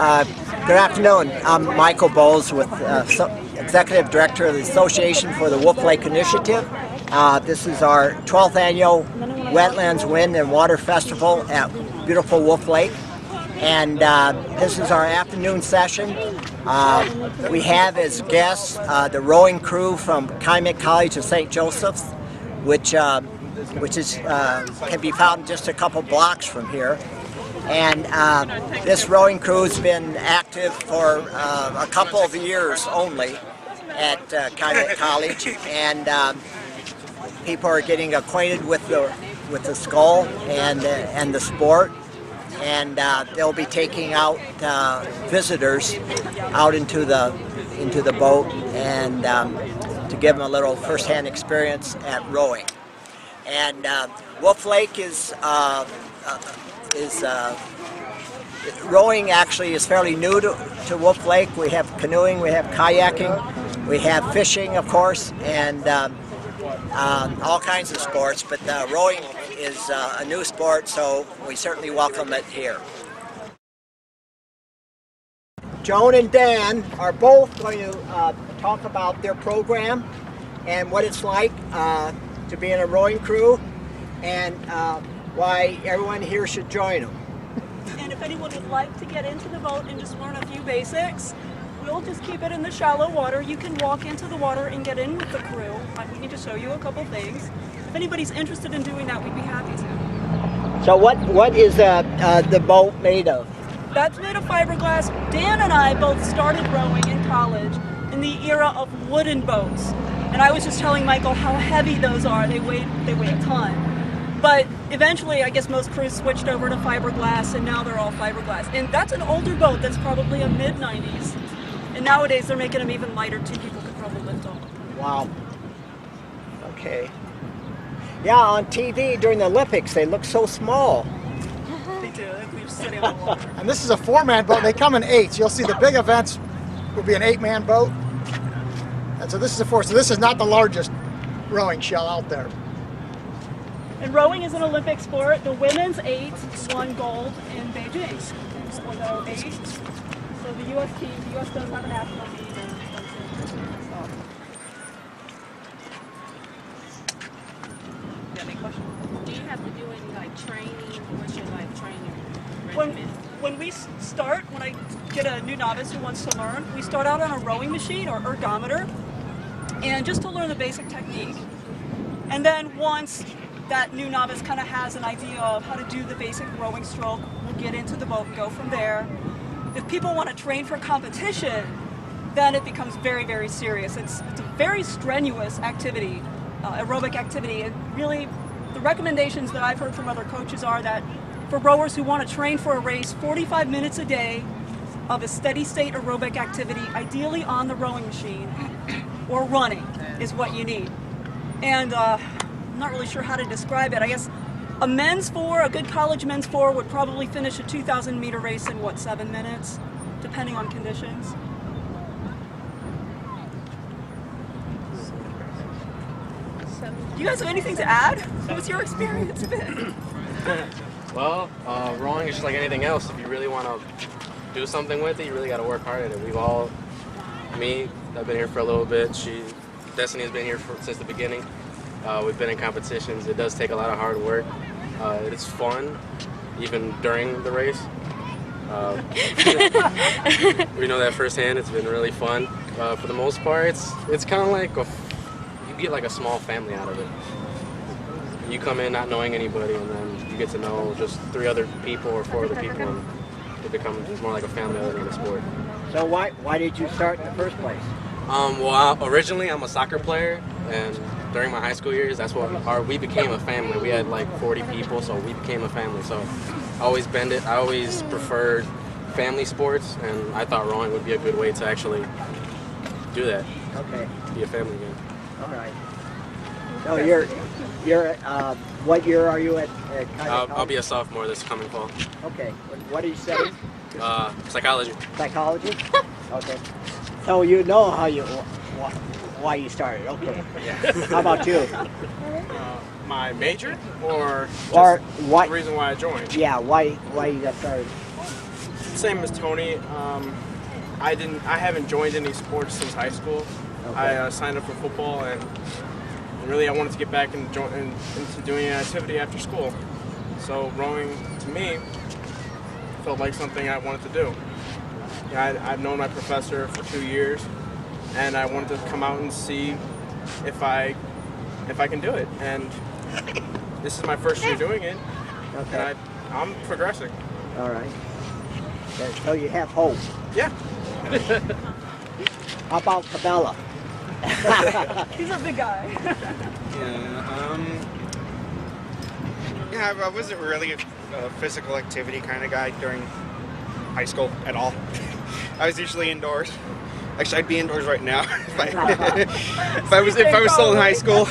Good afternoon. I'm Michael Bowles, with Executive Director of the Association for the Wolf Lake Initiative. This is our 12th annual Wetlands Wind and Water Festival at beautiful Wolf Lake. And this is our afternoon session. We have as guests the rowing crew from Collegiate College of St. Joseph's, which can be found just a couple blocks from here. And this rowing crew has been active for a couple of years only at Collegiate College, and people are getting acquainted with the scull and the sport, and they'll be taking out visitors out into the boat and to give them a little first-hand experience at rowing. And Wolf Lake rowing actually is fairly new to Wolf Lake. We have canoeing, we have kayaking, we have fishing, of course, and all kinds of sports, but rowing is a new sport, so we certainly welcome it here. Joan and Dan are both going to talk about their program and what it's like to be in a rowing crew, and why everyone here should join them. And if anyone would like to get into the boat and just learn a few basics, we'll just keep it in the shallow water. You can walk into the water and get in with the crew. We need to show you a couple things. If anybody's interested in doing that, we'd be happy to. So what is the boat made of? That's made of fiberglass. Dan and I both started rowing in college in the era of wooden boats. And I was just telling Michael how heavy those are. They weigh a ton. But eventually, I guess most crews switched over to fiberglass, and now they're all fiberglass. And that's an older boat that's probably a mid-90s. And nowadays, they're making them even lighter. 2 people could probably lift them. Wow. Okay. Yeah, on TV during the Olympics, they look so small. They do. We're sitting on the water. And this is a 4-man boat. They come in 8s. You'll see the big events will be an 8-man boat. And so this is a 4. So this is not the largest rowing shell out there. And rowing is an Olympic sport. The women's 8 won gold in Beijing. So 8. So the U.S. team, the U.S. does have a national team. You have any questions? Do you have to do any training? What's your training regimen? When I get a new novice who wants to learn, we start out on a rowing machine or ergometer, and just to learn the basic technique. And then once that new novice kind of has an idea of how to do the basic rowing stroke, we'll get into the boat and go from there. If people want to train for competition, then it becomes very, very serious. It's a very strenuous activity, aerobic activity. And really, the recommendations that I've heard from other coaches are that for rowers who want to train for a race, 45 minutes a day of a steady state aerobic activity, ideally on the rowing machine or running, is what you need. And I'm not really sure how to describe it. I guess a good college men's 4 would probably finish a 2,000 meter race in 7 minutes, depending on conditions. Do you guys have anything to add? What's your experience been? Well, rowing is just like anything else. If you really want to do something with it, you really got to work hard at it. I've been here for a little bit. Destiny's been here since the beginning. We've been in competitions. It does take a lot of hard work. It's fun, even during the race. We know that firsthand. It's been really fun. For the most part, it's kind of like you get like a small family out of it. You come in not knowing anybody, and then you get to know just 3 other people or 4 other people, and it becomes more like a family other than a sport. So why did you start in the first place? Originally I'm a soccer player, and during my high school years, that's what we became a family. We had like 40 people, so we became a family. So I always preferred family sports, and I thought rowing would be a good way to actually do that. Okay. Be a family again. All right. So you're what year are you at I'll be a sophomore this coming fall. Okay. What are you studying? Psychology. Psychology? Okay. So you know why you started. Okay. Yeah. How about you? My major or why, the reason why I joined? Yeah, why you got started? Same as Tony. I haven't joined any sports since high school. Okay. I signed up for football, and really I wanted to get back into doing an activity after school. So rowing to me felt like something I wanted to do. I've known my professor for 2 years, and I wanted to come out and see if I can do it. And this is my first year doing it, Okay. and I'm progressing. All right. So you have hope. Yeah. How about Cabela? He's a big guy. I wasn't really a physical activity kind of guy during high school at all. I was usually indoors. Actually, I'd be indoors right now if I was still in high school.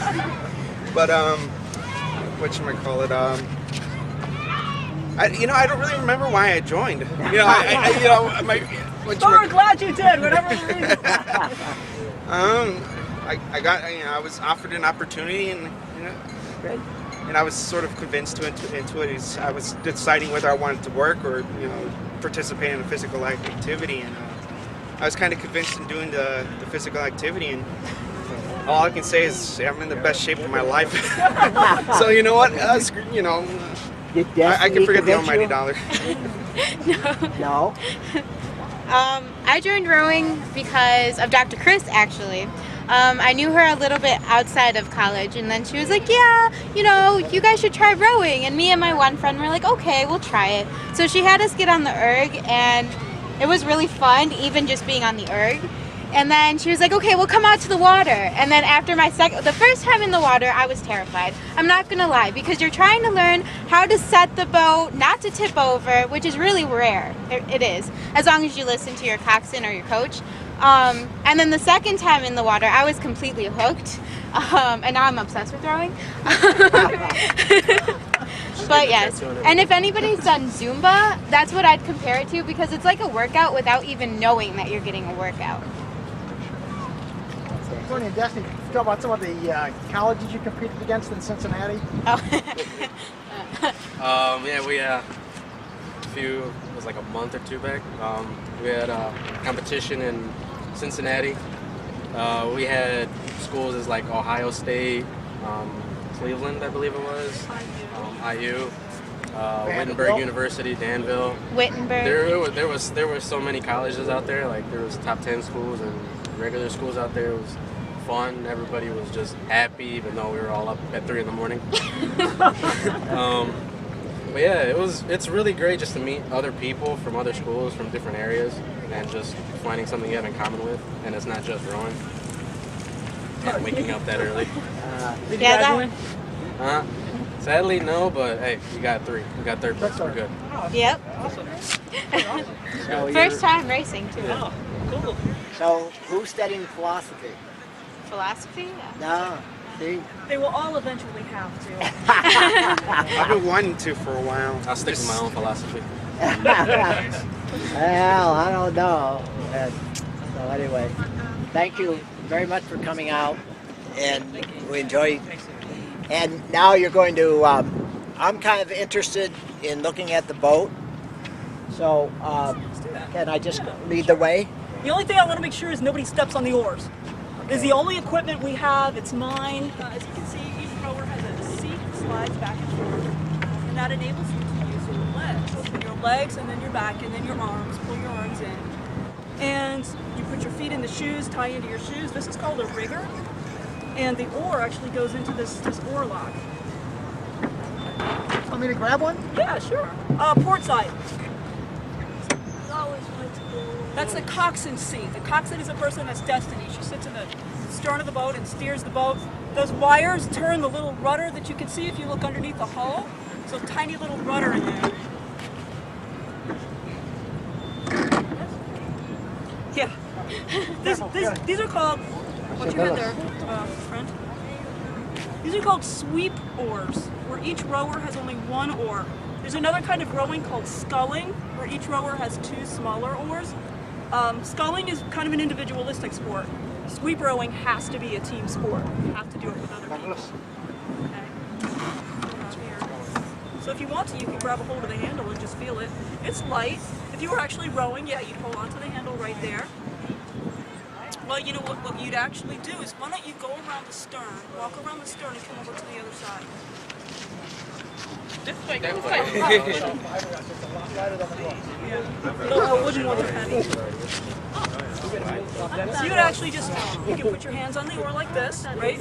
But whatchamacallit, I don't really remember why I joined. We're glad you did, whatever the reason. I was offered an opportunity, and Great. and I was sort of convinced into it. I was deciding whether I wanted to work or participate in a physical activity, and I was kind of convinced in doing the physical activity, and all I can say is I'm in the best shape of my life. So you know what? Did I can Destiny forget the convince almighty you? dollar. No. I joined rowing because of Dr. Chris, actually. I knew her a little bit outside of college, and then she was like, yeah, you guys should try rowing. And me and my one friend were like, okay, we'll try it. So she had us get on the erg, and it was really fun, even just being on the erg. And then she was like, okay, we'll come out to the water. And then after the first time in the water, I was terrified. I'm not going to lie, because you're trying to learn how to set the boat, not to tip over, which is really rare. It is, as long as you listen to your coxswain or your coach. And then the second time in the water, I was completely hooked. And now I'm obsessed with rowing. But yes, and if anybody's done Zumba, that's what I'd compare it to, because it's like a workout without even knowing that you're getting a workout. Tony and Destiny, talk about some of the colleges you competed against in Cincinnati. We a few, it was like a month or two back. We had a competition in Cincinnati. We had schools as like Ohio State, Cleveland, I believe it was, IU, Wittenberg University, Danville. Wittenberg. There were so many colleges out there. Like there was top 10 schools and regular schools out there. It was fun. Everybody was just happy, even though we were all up at 3 a.m. But yeah, it's really great just to meet other people from other schools, from different areas, and just finding something you have in common with. And it's not just rowing and waking up that early. Did you guys win? Sadly, no, but hey, we got 3. We got 3rd place. We're good. Yep. So First time racing, too. Oh, cool. So who's studying philosophy? Philosophy? No. See? They will all eventually have to. I've been wanting to for a while. I'll stick to my own philosophy. Well, I don't know. So anyway, thank you very much for coming out, and we enjoy. And now you're going to. I'm kind of interested in looking at the boat. So can I just lead the way? The only thing I want to make sure is nobody steps on the oars. This is the only equipment we have. It's mine. As you can see, each rower has a seat that slides back and forth, and that enables you to use your legs, and then your back, and then your arms. Pull your arms in, and you put your feet in the shoes, tie into your shoes. This is called a rigger, and the oar actually goes into this oar lock. Want me to grab one? Yeah, sure. Port side. That's the coxswain seat. The coxswain is a person that's Destiny. She sits in the stern of the boat and steers the boat. Those wires turn the little rudder that you can see if you look underneath the hull. So tiny little rudder in there. Yeah. These are called, what you had there, friend? These are called sweep oars, where each rower has only one oar. There's another kind of rowing called sculling, where each rower has 2 smaller oars. Sculling is kind of an individualistic sport. Sweep rowing has to be a team sport. You have to do it with other people. Okay. So if you want to, you can grab a hold of the handle and just feel it. It's light. If you were actually rowing, yeah, you'd hold onto the handle right there. Well, you know what you'd actually do is, why don't you go around the stern, walk around the stern and come over to the other side. This way. No, I wouldn't want to penny. So you would actually just, you can put your hands on the oar like this, right?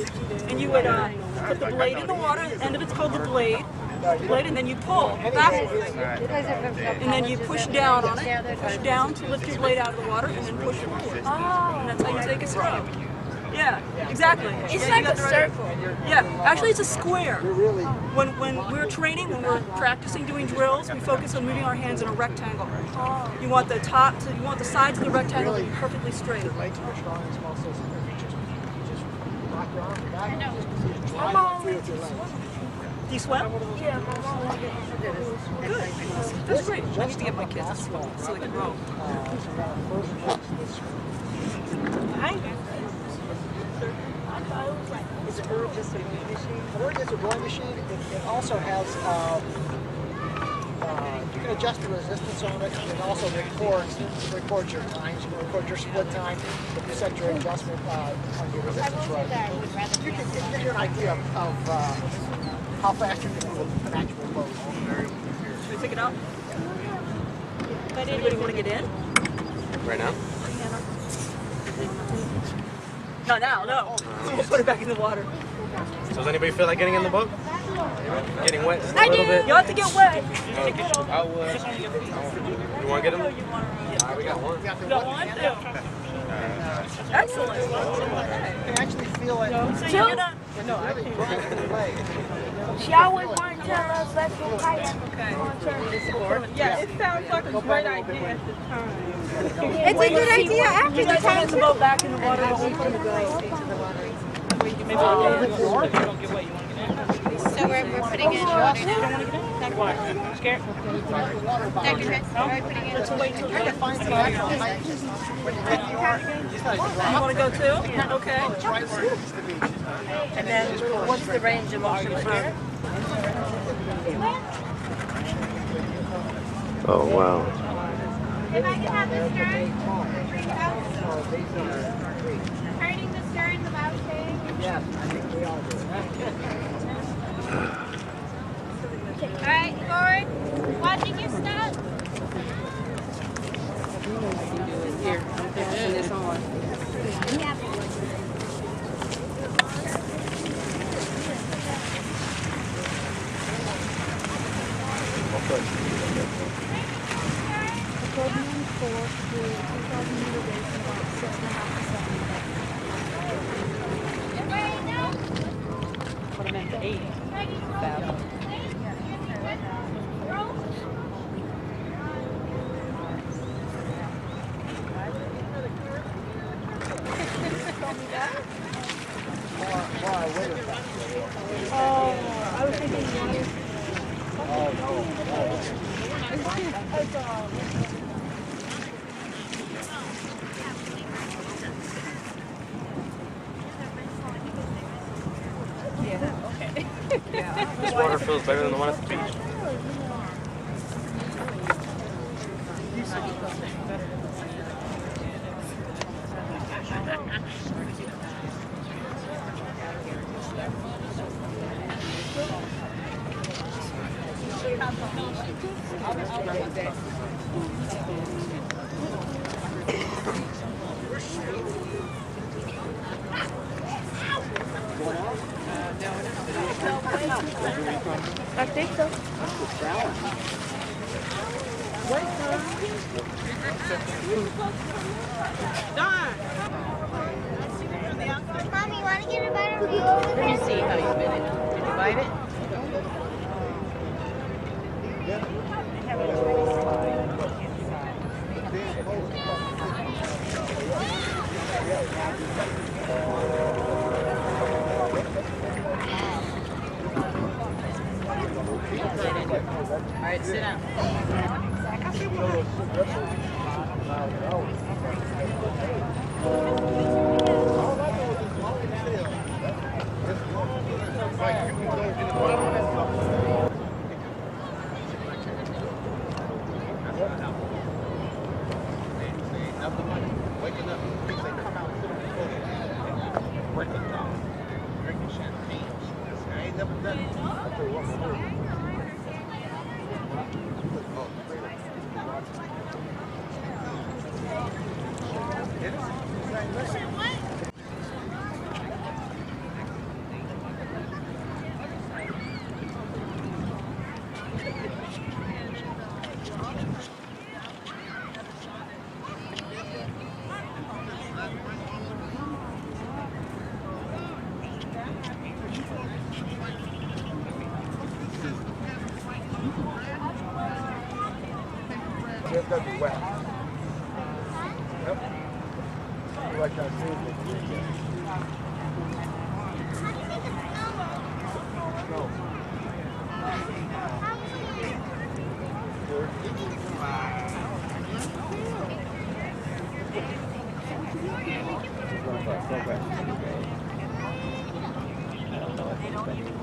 And you would put the blade in the water, the end of it's called the blade, and then you pull backwards. And then you push down on it, push down to lift your blade out of the water, and then push forward. And that's how you take a stroke. Yeah, exactly. It's yeah, like a circle. Yeah, actually it's a square. When we're training, when we're practicing doing drills, we focus on moving our hands in a rectangle. You want the sides of the rectangle to be perfectly straight. Do you swim? Yeah. Good. That's great. I need to get my kids to swim so they can row. Is it just a rowing machine? It's a rowing machine. It also has, you can adjust the resistance on it. It also records your times. You can record your split time. If you set your adjustment on your resistance right, you can give you an idea of how fast you can move an actual boat. Should we take it out? Does anybody want to get in? Right now? Not now, no. We'll put it back in the water. So does anybody feel like getting in the boat? Getting wet just a I little do. bit? You have to get wet. I would. You want to get him? Alright, we got one. You got one? Excellent. You can actually feel it. So you're gonna... She always wanted to tell us let's go kayak. Okay. Yeah, it sounds like a great idea at the time. It's a good idea after You the guys want time to the boat back in the water, but we're going to go into the water. So we're putting in water now. Scared? Dr. Chris, are we putting in Let's wait till you're Find the actual height. You want to go too? Okay. And then what's the range of motion here? Oh, wow. If I can have the stern, turning the stern without saying. Yes, I think we all do. All right, forward. Watching your step. Here, I'm fixing this on. Put them into 80. I was thinking This water feels better than the one at the beach. I think so. Mommy, want to get a better view? Let me see how you bit it. Did you bite it? All right, sit down. It's got to be wet. Yep. You like that too? No. Go back.